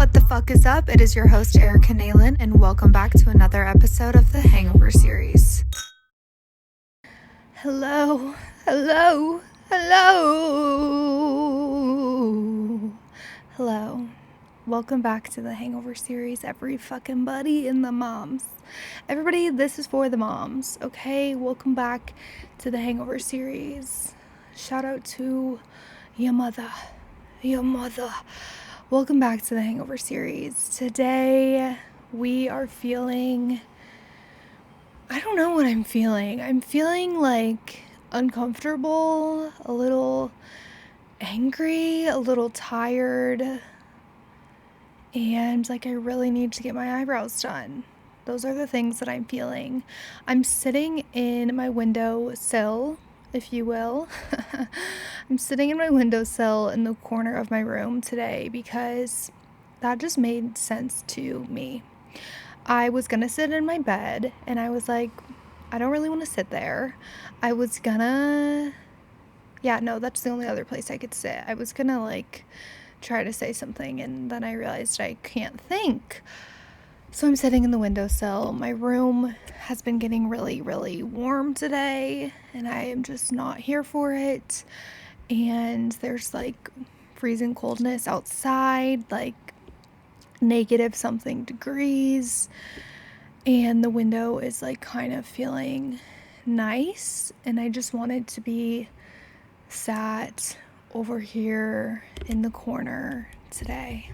What the fuck is up? It is your host, Erica Nalen, and welcome back to another episode of the Hangover series. Hello. Welcome back to the Hangover series, every fucking buddy and the moms. Everybody, this is for the moms, okay? Welcome back to the Hangover series. Shout out to your mother. Welcome back to the Hangover series. Today, we are feeling... I don't know what I'm feeling. I'm feeling, like, uncomfortable, a little angry, a little tired, and, like, I really need to get my eyebrows done. Those are the things that I'm feeling. I'm sitting in my windowsill, if you will. I'm sitting in my windowsill in the corner of my room today because that just made sense to me. I was gonna sit in my bed and I was like, I don't really want to sit there. That's the only other place I could sit. I was gonna like try to say something and then I realized I can't think. So I'm sitting in the windowsill. My room has been getting really, really warm today and I am just not here for it. And there's like freezing coldness outside, like negative something degrees. And the window is like kind of feeling nice. And I just wanted to be sat over here in the corner today.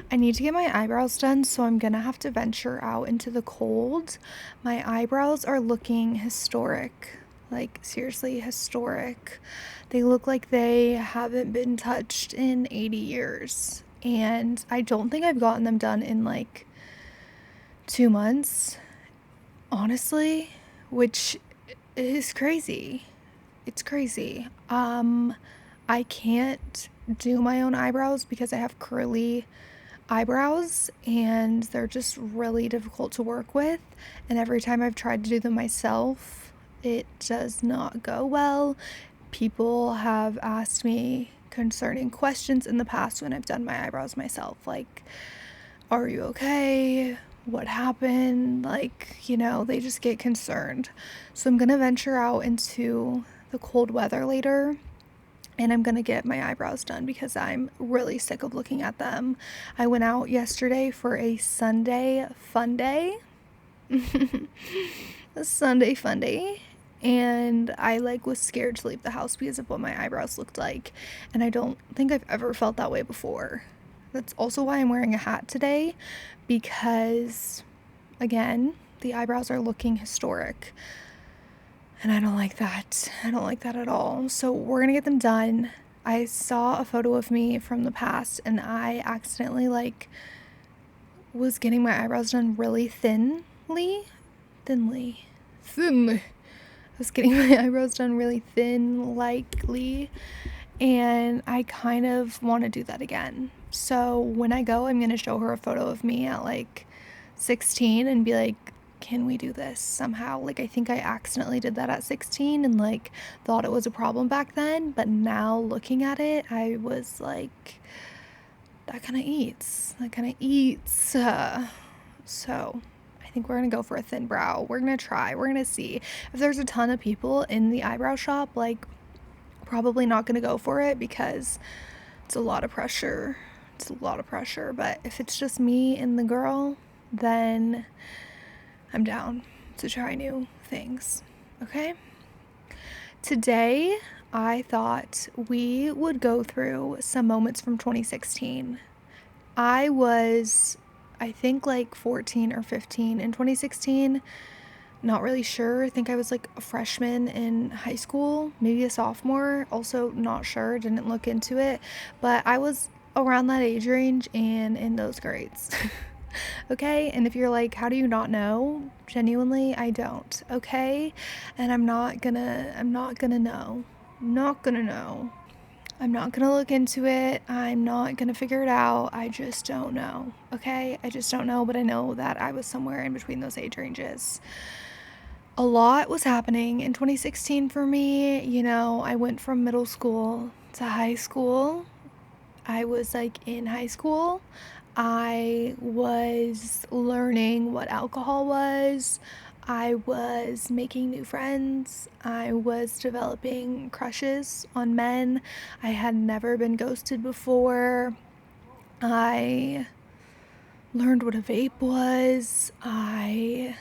I need to get my eyebrows done, so I'm gonna have to venture out into the cold. My eyebrows are looking historic, like seriously historic. They look like they haven't been touched in 80 years. And I don't think I've gotten them done in like 2 months, honestly, which is crazy. It's crazy. I can't do my own eyebrows because I have curly eyebrows and they're just really difficult to work with, and every time I've tried to do them myself it does not go well. People have asked me concerning questions in the past when I've done my eyebrows myself, like, are you okay? What happened? Like, they just get concerned. So I'm gonna venture out into the cold weather later and I'm gonna get my eyebrows done because I'm really sick of looking at them. I went out yesterday for a Sunday fun day. A Sunday fun day. And I was scared to leave the house because of what my eyebrows looked like. And I don't think I've ever felt that way before. That's also why I'm wearing a hat today, because again, the eyebrows are looking historic. And I don't like that. I don't like that at all. So we're going to get them done. I saw a photo of me from the past and I accidentally was getting my eyebrows done really thinly. I was getting my eyebrows done really thin, and I kind of want to do that again. So when I go, I'm going to show her a photo of me at 16 and be like, can we do this somehow? I think I accidentally did that at 16 and thought it was a problem back then, but now looking at it, I was like, that kind of eats. So I think we're gonna go for a thin brow. We're gonna try. We're gonna see. If there's a ton of people in the eyebrow shop, probably not gonna go for it because it's a lot of pressure. But if it's just me and the girl, then I'm down to try new things. Okay? Today, I thought we would go through some moments from 2016. I was, I think 14 or 15 in 2016. Not really sure. I think I was a freshman in high school, maybe a sophomore. Also not sure, didn't look into it. But I was around that age range and in those grades. Okay? And if you're how do you not know? Genuinely, I don't. Okay? And I'm not gonna know. I'm not gonna look into it. I'm not gonna figure it out. I just don't know. Okay? I just don't know, but I know that I was somewhere in between those age ranges. A lot was happening in 2016 for me. I went from middle school to high school. I was like in high school. I was learning what alcohol was. I was making new friends. I was developing crushes on men. I had never been ghosted before. I learned what a vape was. I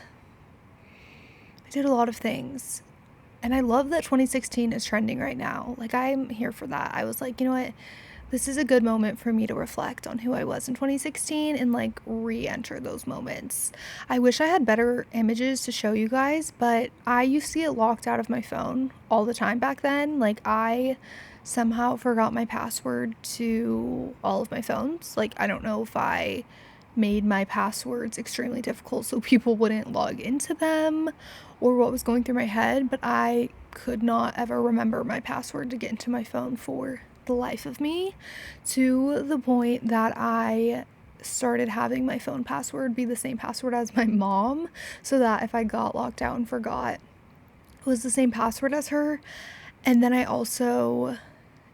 did a lot of things. And I love that 2016 is trending right now. Like, I'm here for that. I was like, you know what? This is a good moment for me to reflect on who I was in 2016 and like re-enter those moments. I wish I had better images to show you guys, but I used to get locked out of my phone all the time back then. Like, I somehow forgot my password to all of my phones. Like, I don't know if I made my passwords extremely difficult so people wouldn't log into them or what was going through my head, but I could not ever remember my password to get into my phone for the life of me, to the point that I started having my phone password be the same password as my mom, so that if I got locked out and forgot, it was the same password as her. And then I also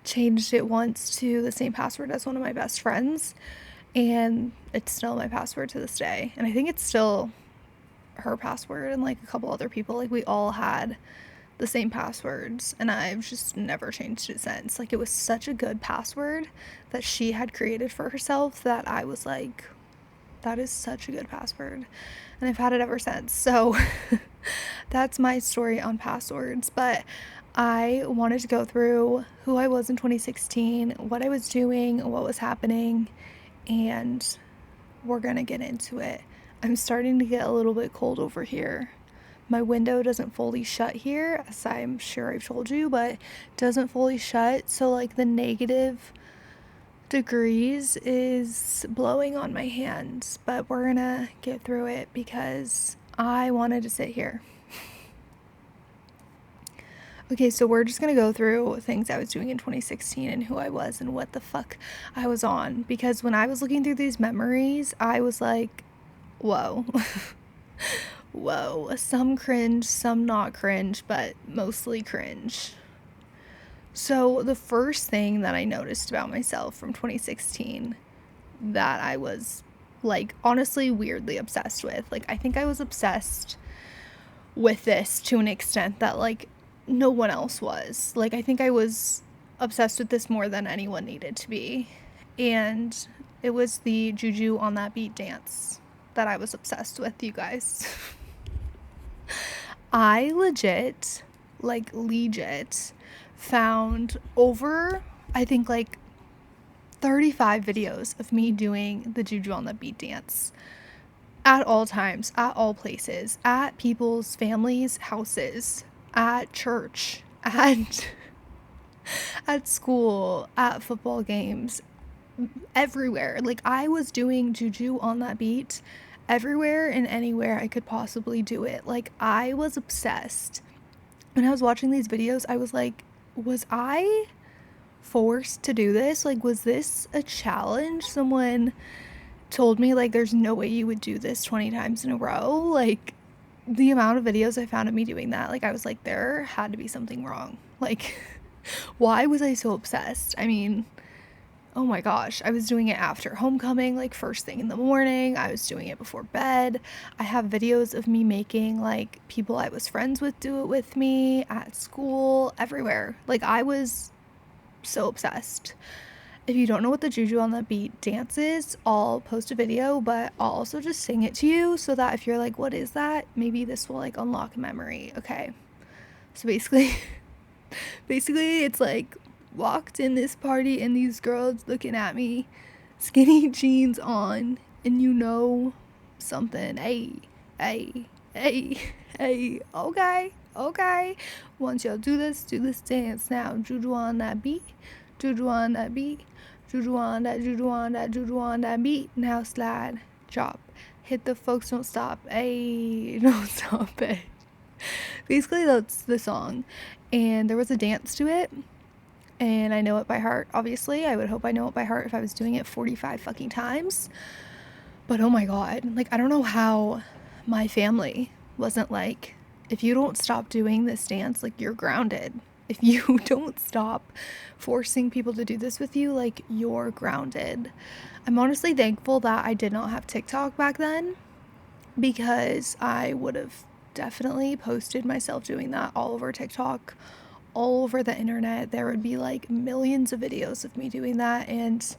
changed it once to the same password as one of my best friends, and it's still my password to this day. And I think it's still her password and like a couple other people. Like, we all had the same passwords, and I've just never changed it since. Like, it was such a good password that she had created for herself that I was like, that is such a good password, and I've had it ever since. So that's my story on passwords. But I wanted to go through who I was in 2016, what I was doing, what was happening, and we're gonna get into it. I'm starting to get a little bit cold over here. My window doesn't fully shut here, as I'm sure I've told you, but it doesn't fully shut. So like the negative degrees is blowing on my hands, but we're gonna get through it because I wanted to sit here. Okay, so we're just gonna go through things I was doing in 2016 and who I was and what the fuck I was on. Because when I was looking through these memories, I was like, whoa. Whoa, some cringe, some not cringe, but mostly cringe. So, the first thing that I noticed about myself from 2016 that I was like honestly weirdly obsessed with, like, I think I was obsessed with this to an extent that like no one else was. Like, I think I was obsessed with this more than anyone needed to be. And it was the Juju on that beat dance that I was obsessed with, you guys. I legit found over, I think, like 35 videos of me doing the Juju on the beat dance at all times, at all places, at people's families' houses, at church, at school, at football games, everywhere. Like, I was doing Juju on that beat everywhere and anywhere I could possibly do it. Like, I was obsessed. When I was watching these videos, I was like, was I forced to do this? Like, was this a challenge? Someone told me, like, there's no way you would do this 20 times in a row. Like, the amount of videos I found of me doing that, like, I was like, there had to be something wrong. Like, why was I so obsessed? I mean, oh my gosh, I was doing it after homecoming, like first thing in the morning. I was doing it before bed. I have videos of me making like people I was friends with do it with me at school, everywhere. Like, I was so obsessed. If you don't know what the Juju on the beat dance is, I'll post a video, but I'll also just sing it to you so that if you're like, what is that? Maybe this will like unlock a memory. Okay. So basically it's like, walked in this party and these girls looking at me, skinny jeans on, and you know something. Hey, hey, hey, hey, okay. Once y'all do this dance now. Juju on that beat, Juju on that beat, Juju on that, Juju on that, Juju on that beat. Now slide, drop, hit the folks, don't stop, hey, don't stop, hey. Basically, that's the song, and there was a dance to it. And I know it by heart, obviously. I would hope I know it by heart if I was doing it 45 fucking times. But oh my god, like, I don't know how my family wasn't like, if you don't stop doing this dance, like, you're grounded. if you don't stop forcing people to do this with you, like, you're grounded. I'm honestly thankful that I did not have TikTok back then, because I would have definitely posted myself doing that all over TikTok, all over the internet. There would be like millions of videos of me doing that, and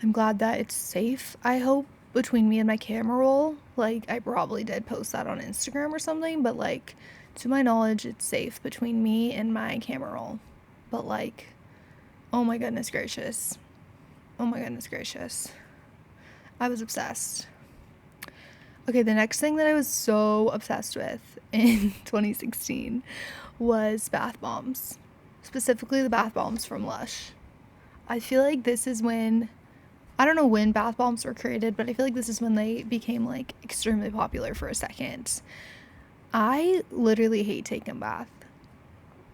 I'm glad that it's safe. I hope between me and my camera roll, like, I probably did post that on Instagram or something, but like, to my knowledge, it's safe between me and my camera roll. But like, oh my goodness gracious. Oh my goodness gracious. I was obsessed. Okay, the next thing that I was so obsessed with in 2016 was bath bombs, specifically the bath bombs from Lush. I feel like this is when, I don't know when bath bombs were created, but I feel like this is when they became like extremely popular for a second. I literally hate taking bath.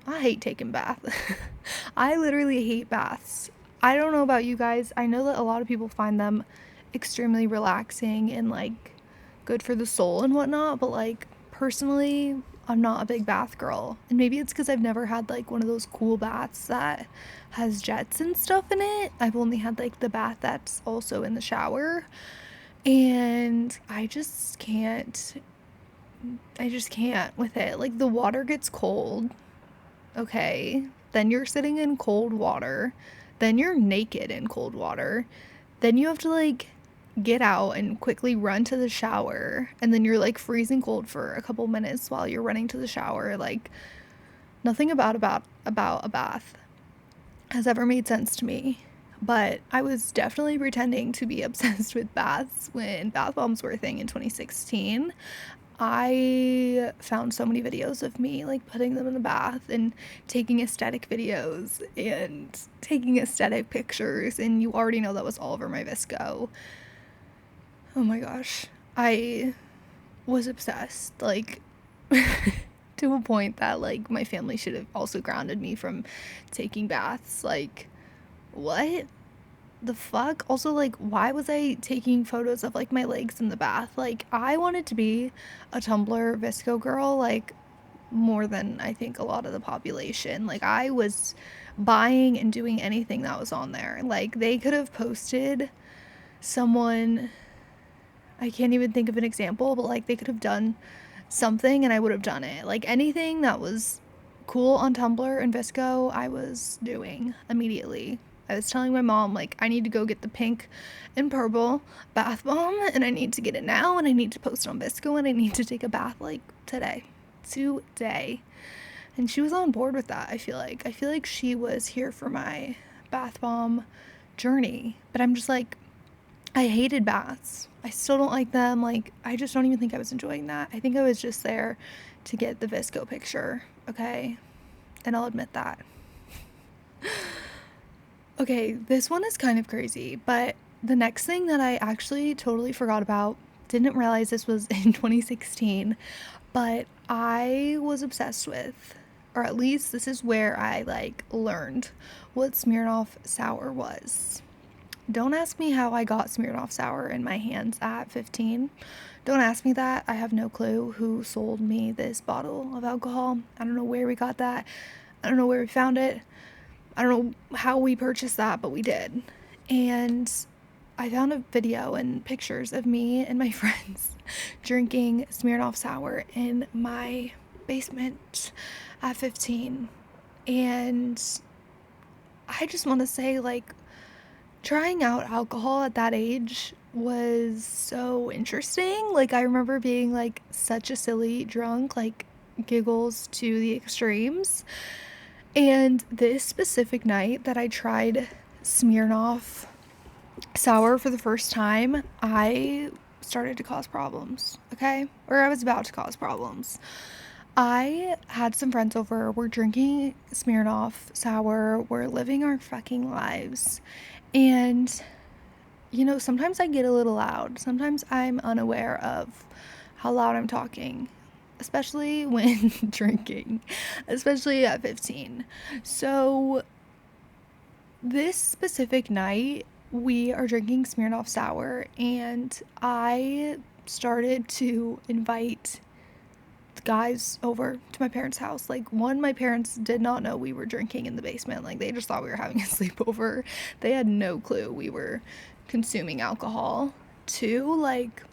I hate taking bath. I literally hate baths. I don't know about you guys. I know that a lot of people find them extremely relaxing and like good for the soul and whatnot, but like, personally, I'm not a big bath girl. And maybe it's because I've never had like one of those cool baths that has jets and stuff in it. I've only had like the bath that's also in the shower, and I just can't with it. Like, the water gets cold, okay, then you're sitting in cold water, then you're naked in cold water, then you have to like get out and quickly run to the shower, and then you're like freezing cold for a couple minutes while you're running to the shower. Like, nothing about a bath has ever made sense to me. But I was definitely pretending to be obsessed with baths when bath bombs were a thing in 2016. I found so many videos of me like putting them in the bath and taking aesthetic videos and taking aesthetic pictures, and you already know that was all over my Visco. Oh my gosh. I was obsessed, like, to a point that like my family should have also grounded me from taking baths. Like, what the fuck? Also, like, why was I taking photos of like my legs in the bath? Like, I wanted to be a Tumblr Visco girl, like, more than I think a lot of the population. Like, I was buying and doing anything that was on there. Like, they could have posted someone, I can't even think of an example, but like, they could have done something and I would have done it. Like, anything that was cool on Tumblr and Visco, I was doing immediately. I was telling my mom, like, I need to go get the pink and purple bath bomb, and I need to get it now, and I need to post it on Visco, and I need to take a bath like today. And she was on board with that. I feel like she was here for my bath bomb journey. But I'm just like, I hated baths. I still don't like them. Like, I just don't even think I was enjoying that. I think I was just there to get the Visco picture, okay? And I'll admit that. Okay, this one is kind of crazy, but the next thing that I actually totally forgot about, didn't realize this was in 2016, but I was obsessed with, or at least this is where I like learned what Smirnoff Sour was. Don't ask me how I got Smirnoff Sour in my hands at 15. Don't ask me that. I have no clue who sold me this bottle of alcohol. I don't know where we got that. I don't know where we found it. I don't know how we purchased that, but we did. And I found a video and pictures of me and my friends drinking Smirnoff Sour in my basement at 15. And I just want to say, like, trying out alcohol at that age was so interesting. Like, I remember being like such a silly drunk, like, giggles to the extremes. And this specific night that I tried Smirnoff Sour for the first time, I started to cause problems, okay? Or I was about to cause problems. I had some friends over, we're drinking Smirnoff Sour, we're living our fucking lives. And, you know, sometimes I get a little loud. Sometimes I'm unaware of how loud I'm talking, especially when drinking, especially at 15. So this specific night, we are drinking Smirnoff Sour, and I started to invite guys over to my parents' house. Like, one, my parents did not know we were drinking in the basement. Like, they just thought we were having a sleepover. They had no clue we were consuming alcohol. Two, like,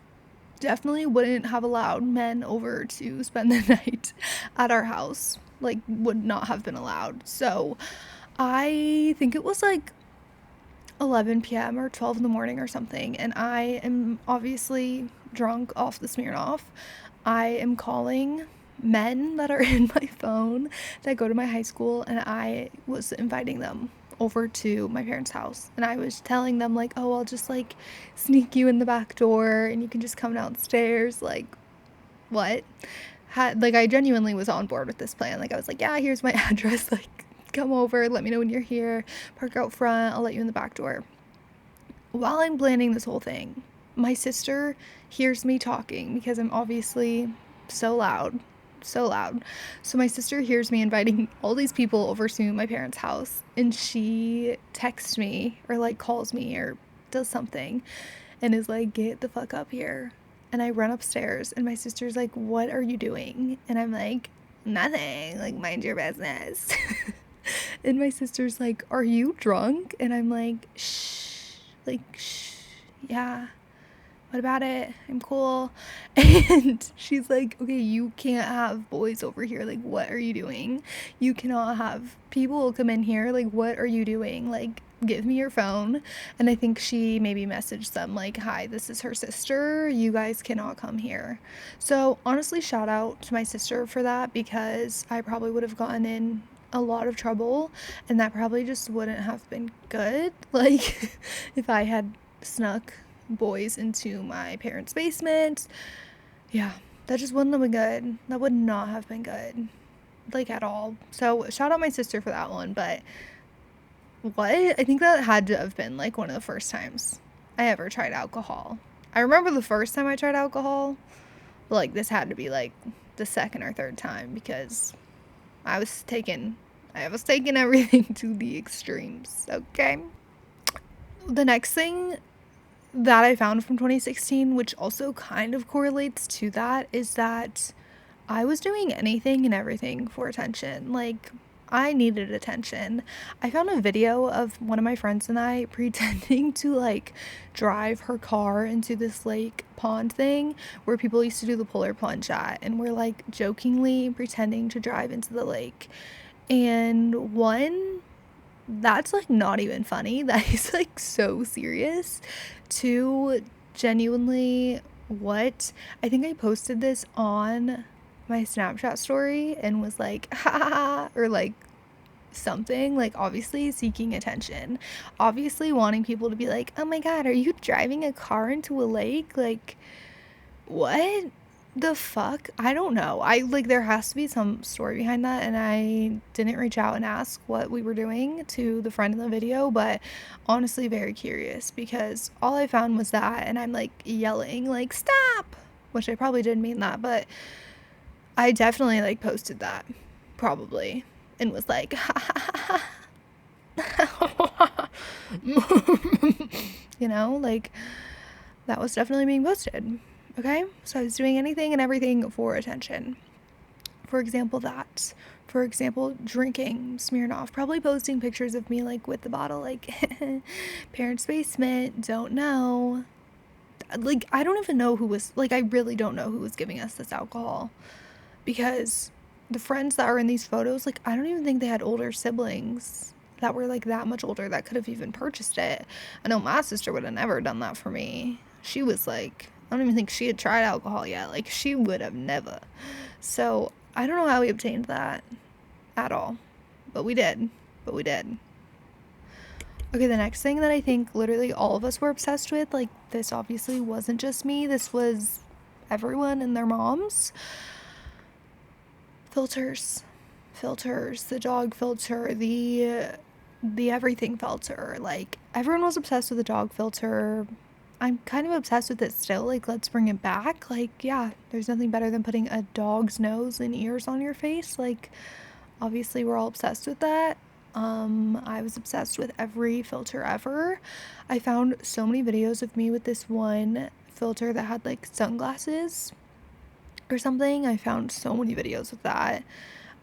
definitely wouldn't have allowed men over to spend the night at our house. Like, would not have been allowed. So I think it was like 11 p.m. or 12 in the morning or something, and I am obviously drunk off the Smirnoff. I am calling men that are in my phone that go to my high school, and I was inviting them over to my parents' house, and I was telling them, like, oh, I'll just like sneak you in the back door and you can just come downstairs. Like, what? Like, I genuinely was on board with this plan. Like, I was like, yeah, here's my address, like, come over, let me know when you're here, park out front, I'll let you in the back door. While I'm planning this whole thing, my sister hears me talking because I'm obviously so loud. So my sister hears me inviting all these people over to my parents' house, and she texts me or like calls me or does something and is like, get the fuck up here. And I run upstairs, and my sister's like, what are you doing? And I'm like, nothing, like, mind your business. And my sister's like, are you drunk? And I'm like, shh, yeah, what about it? I'm cool. And she's like, okay, you can't have boys over here. Like, what are you doing? You cannot have people come in here. Like, what are you doing? Like, give me your phone. And I think she maybe messaged them like, hi, this is her sister. You guys cannot come here. So honestly, shout out to my sister for that, because I probably would have gotten in a lot of trouble, and that probably just wouldn't have been good. Like, if I had snuck boys into my parents' basement, yeah, that just wouldn't have been good. That would not have been good, like, at all. So shout out my sister for that one. But what? I think that had to have been like one of the first times I ever tried alcohol. I remember the first time I tried alcohol, but like, this had to be like the second or third time, because I was taking everything to the extremes, okay? The next thing that I found from 2016, which also kind of correlates to that, is that I was doing anything and everything for attention. Like, I needed attention. I found a video of one of my friends and I pretending to like drive her car into this like pond thing where people used to do the polar plunge at, and we're like jokingly pretending to drive into the lake. And one, that's like not even funny. That is like so serious. Two, genuinely, what? I think I posted this on my Snapchat story and was like, ha ha ha, or like something, like, obviously seeking attention, obviously wanting people to be like, oh my god, are you driving a car into a lake? Like, what the fuck? I don't know. I like, there has to be some story behind that, and I didn't reach out and ask what we were doing to the friend in the video, but honestly very curious, because all I found was that, and I'm like yelling like, stop, which I probably didn't mean that, but I definitely like posted that probably and was like, you know, like, that was definitely being posted. Okay, so I was doing anything and everything for attention. For example, that. For example, drinking Smirnoff, probably posting pictures of me like with the bottle, like, parents' basement, don't know. Like, I don't even know who was, like, I really don't know who was giving us this alcohol, because the friends that are in these photos, like, I don't even think they had older siblings that were like that much older that could have even purchased it. I know my sister would have never done that for me. She was like, I don't even think she had tried alcohol yet. Like, she would have never. So I don't know how we obtained that at all, but we did. Okay, the next thing that I think literally all of us were obsessed with, like, this obviously wasn't just me, this was everyone and their moms. Filters, the dog filter, the everything filter. Like, everyone was obsessed with the dog filter. I'm kind of obsessed with it still. Like, let's bring it back. Like, yeah, there's nothing better than putting a dog's nose and ears on your face. Like, obviously we're all obsessed with that. I was obsessed with every filter ever. I found so many videos of me with this one filter that had like sunglasses, or something. I found so many videos of that.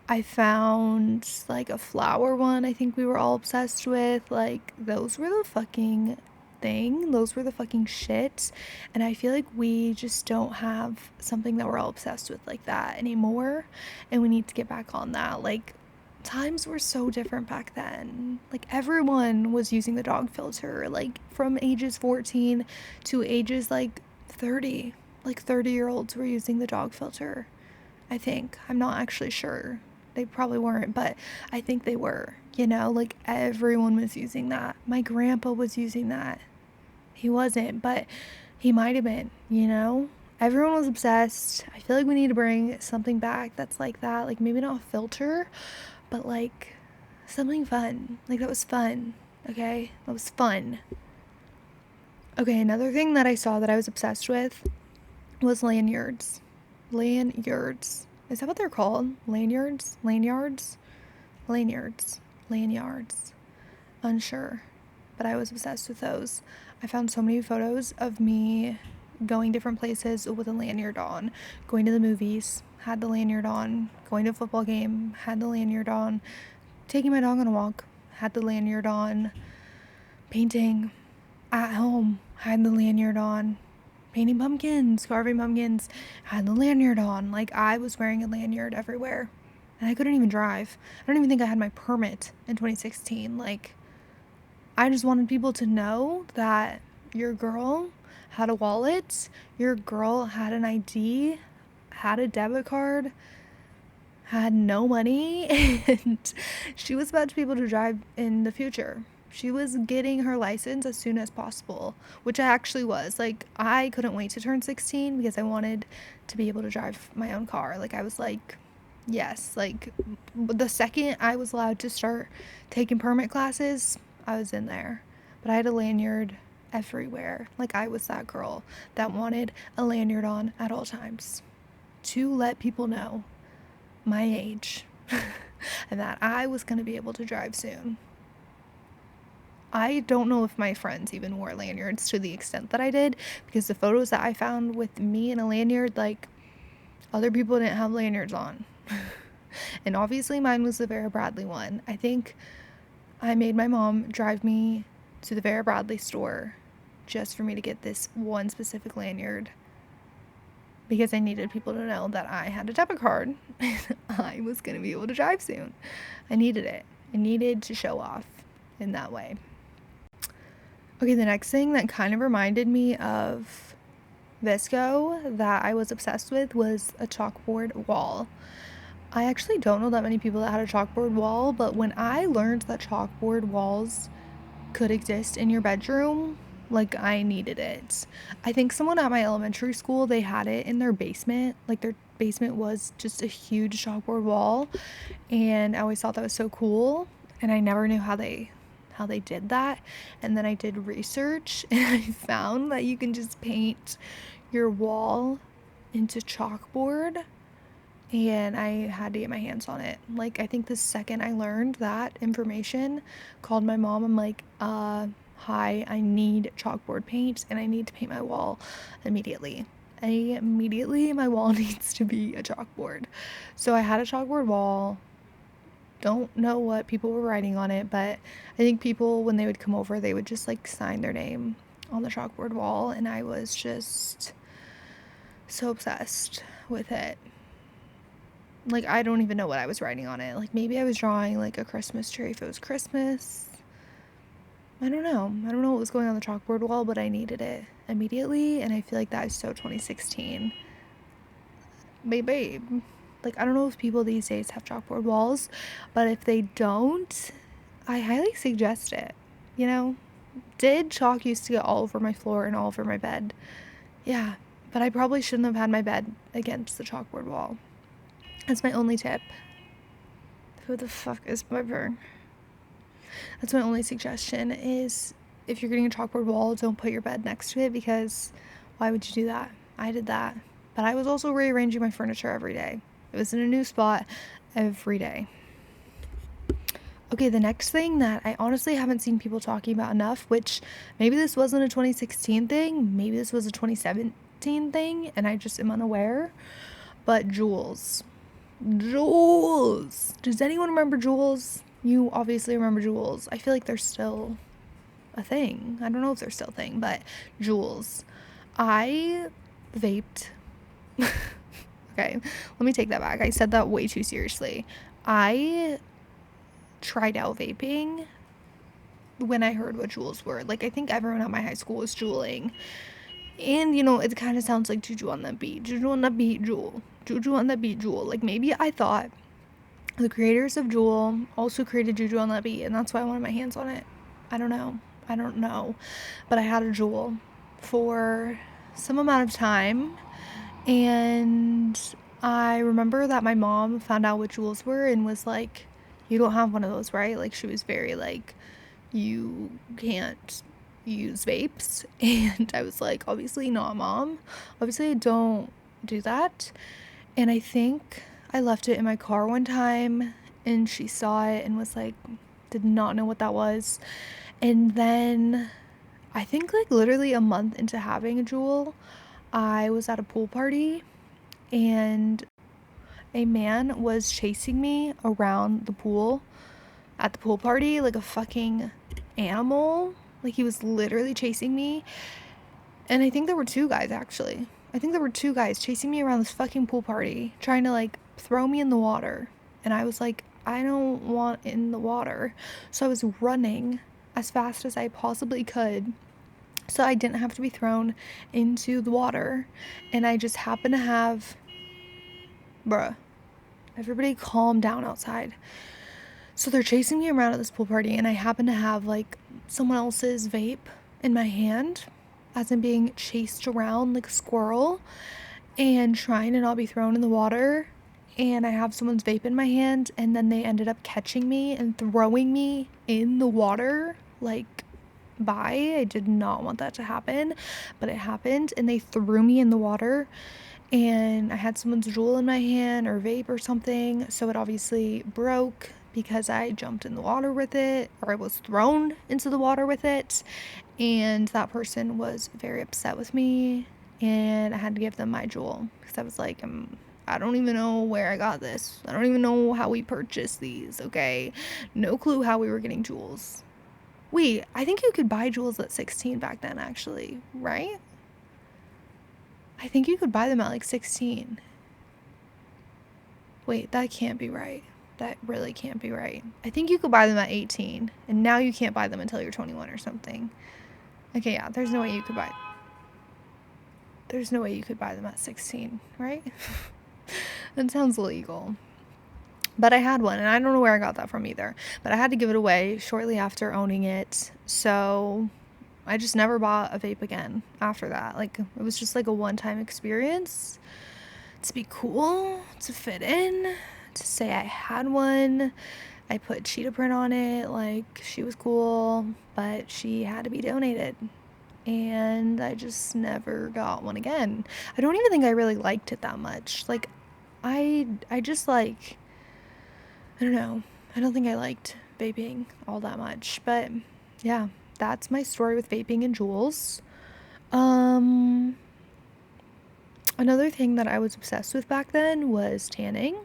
I found like a flower one I think we were all obsessed with. Like, those were the fucking thing. Those were the fucking shit. And I feel like we just don't have something that we're all obsessed with like that anymore. And we need to get back on that. Like, times were so different back then. Like, everyone was using the dog filter, like from ages 14 to ages like 30. Like 30-year-olds were using the dog filter. I think. I'm not actually sure. They probably weren't, but I think they were. You know, like everyone was using that. My grandpa was using that. He wasn't, but he might have been, you know? Everyone was obsessed. I feel like we need to bring something back that's like that. Like, maybe not a filter, but like something fun. Like, that was fun. Okay? That was fun. Okay, another thing that I saw that I was obsessed with was lanyards. Lanyards. Is that what they're called? Lanyards? Lanyards? Lanyards. Lanyards. Unsure. But I was obsessed with those. I found so many photos of me going different places with a lanyard on. Going to the movies, had the lanyard on. Going to a football game, had the lanyard on. Taking my dog on a walk, had the lanyard on. Painting at home, had the lanyard on. Painting pumpkins, carving pumpkins, had the lanyard on. Like, I was wearing a lanyard everywhere. And I couldn't even drive. I don't even think I had my permit in 2016. Like, I just wanted people to know that your girl had a wallet, your girl had an ID, had a debit card, had no money, and she was about to be able to drive in the future. She was getting her license as soon as possible, which I actually was. Like, I couldn't wait to turn 16 because I wanted to be able to drive my own car. Like, I was like, yes. Like, the second I was allowed to start taking permit classes, I was in there. But I had a lanyard everywhere. Like, I was that girl that wanted a lanyard on at all times to let people know my age and that I was going to be able to drive soon. I don't know if my friends even wore lanyards to the extent that I did, because the photos that I found with me in a lanyard, like, other people didn't have lanyards on. And obviously mine was the Vera Bradley one. I think I made my mom drive me to the Vera Bradley store just for me to get this one specific lanyard, because I needed people to know that I had a debit card and I was going to be able to drive soon. I needed it. I needed to show off in that way. Okay, the next thing that kind of reminded me of Visco that I was obsessed with was a chalkboard wall. I actually don't know that many people that had a chalkboard wall, but when I learned that chalkboard walls could exist in your bedroom, like, I needed it. I think someone at my elementary school, they had it in their basement. Like, their basement was just a huge chalkboard wall, and I always thought that was so cool, and I never knew how they did that. And then I did research and I found that you can just paint your wall into chalkboard, and I had to get my hands on it. Like, I think the second I learned that information, called my mom. I'm like, hi, I need chalkboard paint and I need to paint my wall immediately. Immediately, my wall needs to be a chalkboard. So I had a chalkboard wall. Don't know what people were writing on it, but I think people, when they would come over, they would just like sign their name on the chalkboard wall, and I was just so obsessed with it. Like, I don't even know what I was writing on it. Like, maybe I was drawing like a Christmas tree if it was Christmas. I don't know. I don't know what was going on the chalkboard wall, but I needed it immediately, and I feel like that is so 2016. Babe. Like, I don't know if people these days have chalkboard walls, but if they don't, I highly suggest it. You know? Did chalk used to get all over my floor and all over my bed? Yeah, but I probably shouldn't have had my bed against the chalkboard wall. That's my only tip. Who the fuck is my burn? That's my only suggestion, is if you're getting a chalkboard wall, don't put your bed next to it, because why would you do that? I did that. But I was also rearranging my furniture every day. It was in a new spot every day. Okay, the next thing that I honestly haven't seen people talking about enough, which maybe this wasn't a 2016 thing, maybe this was a 2017 thing, and I just am unaware, But Juuls. Juuls. Does anyone remember Juuls? You obviously remember Juuls. I feel like they're still a thing. I don't know if they're still a thing, but Juuls. I vaped. Okay, let me take that back. I said that way too seriously. I tried out vaping when I heard what Juuls were. Like, I think everyone at my high school was juuling. And, it kind of sounds like Juju on that beat. Juju on that beat, Juul. Juju on that beat, Juul. Like, maybe I thought the creators of Juul also created Juju on that beat, and that's why I wanted my hands on it. I don't know. But I had a Juul for some amount of time, and I remember that my mom found out what Juuls were and was like, you don't have one of those, right? Like, she was very like, you can't use vapes. And I was like, obviously not, Mom. Obviously I don't do that. And I think I left it in my car one time and she saw it and was like, did not know what that was. And then I think like literally a month into having a Juul, I was at a pool party and a man was chasing me around the pool at the pool party like a fucking animal. Like, he was literally chasing me. And I think there were two guys, actually. I think there were two guys chasing me around this fucking pool party, trying to like throw me in the water. And I was like, I don't want in the water. So I was running as fast as I possibly could so I didn't have to be thrown into the water. And I just happened to have, bruh, everybody calm down outside. So they're chasing me around at this pool party, and I happen to have like someone else's vape in my hand as I'm being chased around like a squirrel and trying to not be thrown in the water. And I have someone's vape in my hand, and then they ended up catching me and throwing me in the water. Like, bye. I did not want that to happen, but it happened, and they threw me in the water. And I had someone's Juul in my hand or vape or something, so it obviously broke because I jumped in the water with it, or I was thrown into the water with it. And that person was very upset with me, and I had to give them my Juul because I was like, I don't even know where I got this. I don't even know how we purchased these, okay? No clue how we were getting Juuls. Wait, I think you could buy Juuls at 16 back then, actually, right? I think you could buy them at like 16. Wait, that can't be right. That really can't be right. I think you could buy them at 18, and now you can't buy them until you're 21 or something. Okay, yeah, there's no way you could buy them at 16, right? That sounds illegal. But I had one, and I don't know where I got that from either. But I had to give it away shortly after owning it, so I just never bought a vape again after that. Like, it was just like a one-time experience to be cool, to fit in, to say I had one. I put cheetah print on it, like, she was cool, but she had to be donated. And I just never got one again. I don't even think I really liked it that much. Like, I just like, I don't know. I don't think I liked vaping all that much. But yeah, that's my story with vaping and Juuls. Another thing that I was obsessed with back then was tanning.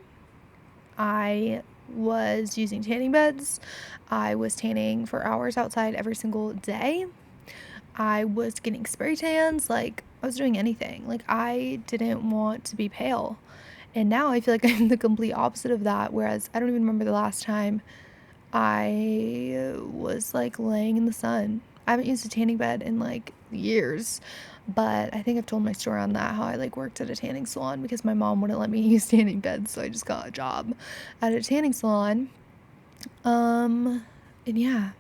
I was using tanning beds. I was tanning for hours outside every single day. I was getting spray tans. Like, I was doing anything. Like, I didn't want to be pale. And now I feel like I'm the complete opposite of that. Whereas I don't even remember the last time I was like laying in the sun. I haven't used a tanning bed in like years, but I think I've told my story on that, how I like worked at a tanning salon because my mom wouldn't let me use tanning beds, so I just got a job at a tanning salon. And yeah,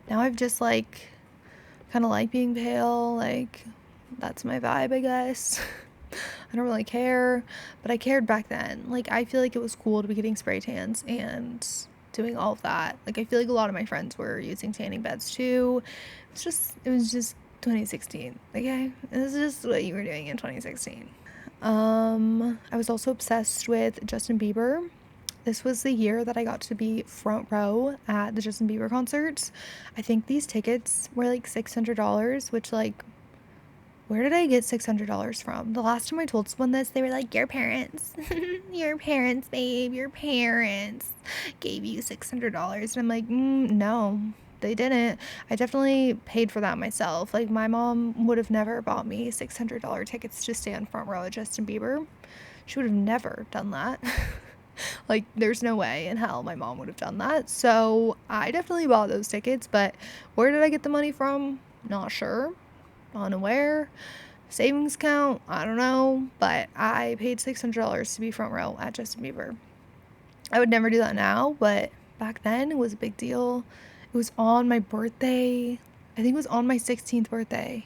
now I've just like kind of like being pale, like that's my vibe, I guess. I don't really care, but I cared back then. Like, I feel like it was cool to be getting spray tans and doing all of that. Like, I feel like a lot of my friends were using tanning beds too. It was just 2016, okay? It was just what you were doing in 2016. I was also obsessed with Justin Bieber. This was the year that I got to be front row at the Justin Bieber concerts. I think these tickets were like $600, which like Where did I get $600 from? The last time I told someone this, they were like, your parents. Your parents, babe. Your parents gave you $600. And I'm like, no, they didn't. I definitely paid for that myself. Like, my mom would have never bought me $600 tickets to stand front row at Justin Bieber. She would have never done that. Like, there's no way in hell my mom would have done that. So I definitely bought those tickets, but where did I get the money from? Not sure. Unaware. Savings account, I don't know, but I paid $600 to be front row at Justin Bieber. I would never do that now, but back then it was a big deal. It was on my birthday. I think it was on my 16th birthday.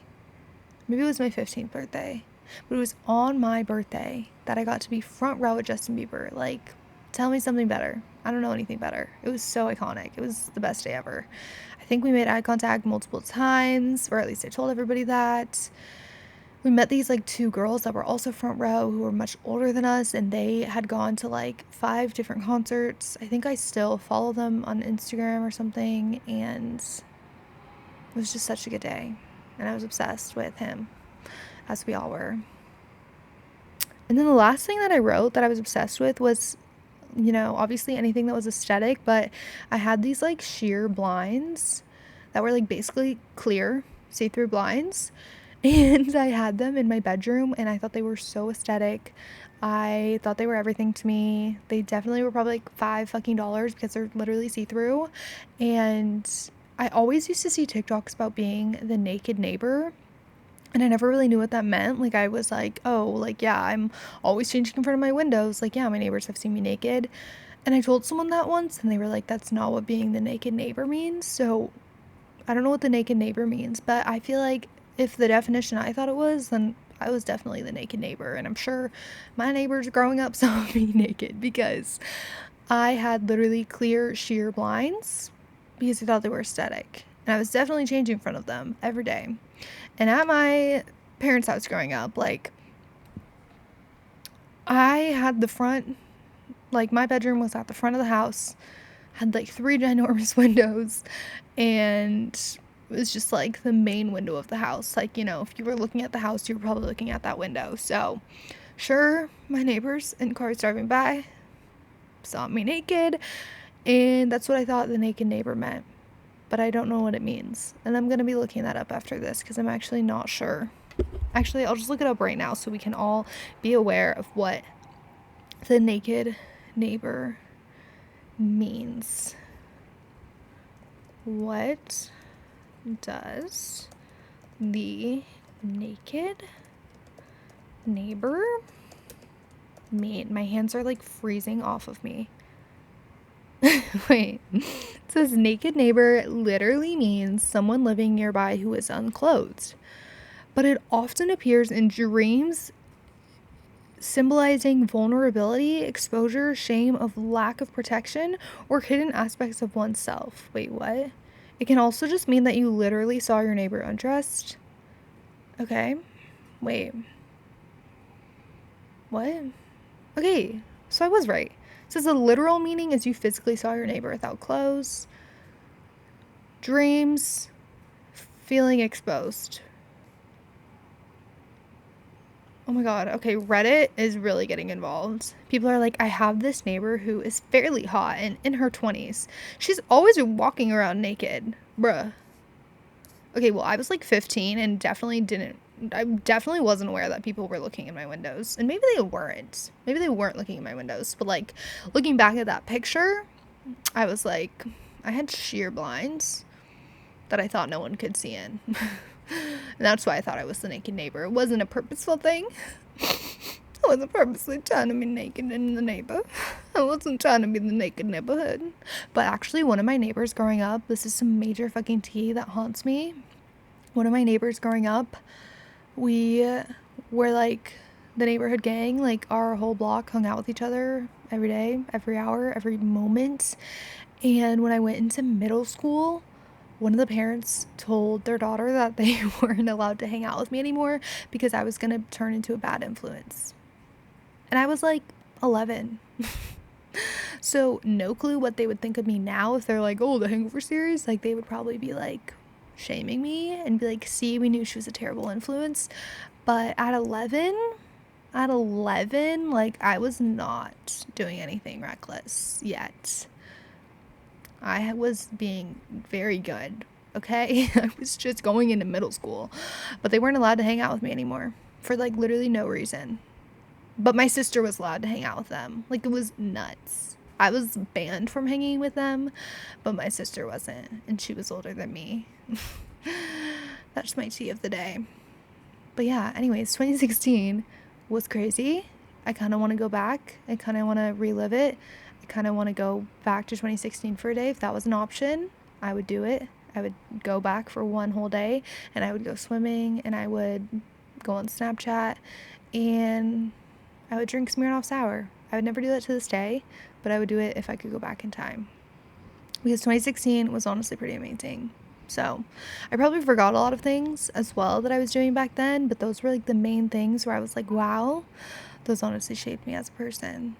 Maybe it was my 15th birthday. But it was on my birthday that I got to be front row at Justin Bieber. Like, tell me something better. I don't know anything better. It was so iconic. It was the best day ever. I think we made eye contact multiple times, or at least I told everybody that. We met these like two girls that were also front row who were much older than us, and they had gone to like 5 different concerts. I think I still follow them on Instagram or something, and it was just such a good day. And I was obsessed with him, as we all were. And then the last thing that I wrote that I was obsessed with was, obviously anything that was aesthetic, but I had these like sheer blinds that were like basically clear, see-through blinds. And I had them in my bedroom, and I thought they were so aesthetic. I thought they were everything to me. They definitely were probably like $5 because they're literally see-through. And I always used to see TikToks about being the naked neighbor, and I never really knew what that meant. Like, I was like, oh, like, yeah, I'm always changing in front of my windows. Like, yeah, my neighbors have seen me naked. And I told someone that once, and they were like, that's not what being the naked neighbor means. So I don't know what the naked neighbor means, but I feel like if the definition I thought it was, then I was definitely the naked neighbor. And I'm sure my neighbors growing up saw me naked because I had literally clear sheer blinds because they thought they were aesthetic. And I was definitely changing in front of them every day. And at my parents' house growing up, like, I had the front, like, my bedroom was at the front of the house, had like 3 ginormous windows, and it was just like the main window of the house. Like, if you were looking at the house, you were probably looking at that window. So sure, my neighbors and cars driving by saw me naked, and that's what I thought the naked neighbor meant, but I don't know what it means, and I'm gonna be looking that up after this because I'm actually not sure. Actually, I'll just look it up right now so we can all be aware of what the naked neighbor means. What does the naked neighbor mean? My hands are like freezing off of me. Wait. It says naked neighbor literally means someone living nearby who is unclothed, but it often appears in dreams, symbolizing vulnerability, exposure, shame, of lack of protection, or hidden aspects of oneself. Wait, what? It can also just mean that you literally saw your neighbor undressed. Okay. Wait. What? Okay, so I was right. It says the literal meaning is you physically saw your neighbor without clothes. Dreams, feeling exposed. Oh my god, okay, Reddit is really getting involved. People are like, I have this neighbor who is fairly hot and in her 20s. She's always walking around naked. Bruh. Okay, well, I was like 15 and I definitely wasn't aware that people were looking in my windows. And maybe they weren't. Maybe they weren't looking in my windows. But like, looking back at that picture, I was like, I had sheer blinds that I thought no one could see in. And that's why I thought I was the naked neighbor. It wasn't a purposeful thing. I wasn't purposely trying to be naked in the neighbor. I wasn't trying to be the naked neighborhood. But actually, one of my neighbors growing up, this is some major fucking tea that haunts me. One of my neighbors growing up, we were like the neighborhood gang. Like, our whole block hung out with each other every day, every hour, every moment. And when I went into middle school, one of the parents told their daughter that they weren't allowed to hang out with me anymore because I was going to turn into a bad influence. And I was like 11. So no clue what they would think of me now if they're like, oh, the Hangover series. Like, they would probably be like, shaming me and be like, see, we knew she was a terrible influence. But at 11, like, I was not doing anything reckless yet. I was being very good, okay? I was just going into middle school, but they weren't allowed to hang out with me anymore for like literally no reason. But my sister was allowed to hang out with them. Like, it was nuts. I was banned from hanging with them, but my sister wasn't, and she was older than me. That's my tea of the day. But yeah, anyways, 2016 was crazy. I kind of want to go back. I kind of want to relive it. I kind of want to go back to 2016 for a day. If that was an option, I would do it. I would go back for one whole day, and I would go swimming, and I would go on Snapchat, and I would drink Smirnoff Sour. I would never do that to this day, but I would do it if I could go back in time. Because 2016 was honestly pretty amazing. So I probably forgot a lot of things as well that I was doing back then, but those were like the main things where I was like, wow, those honestly shaped me as a person.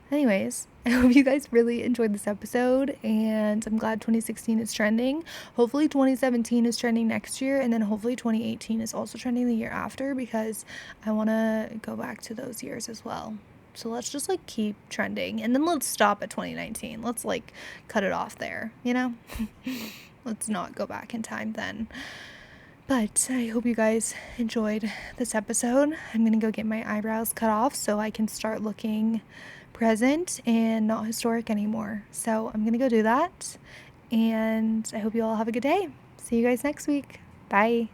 Anyways, I hope you guys really enjoyed this episode, and I'm glad 2016 is trending. Hopefully 2017 is trending next year, and then hopefully 2018 is also trending the year after, because I want to go back to those years as well. So let's just like keep trending, and then let's stop at 2019. Let's like cut it off there, you know? Let's not go back in time then. But I hope you guys enjoyed this episode. I'm going to go get my eyebrows cut off so I can start looking present and not historic anymore. So I'm going to go do that. And I hope you all have a good day. See you guys next week. Bye.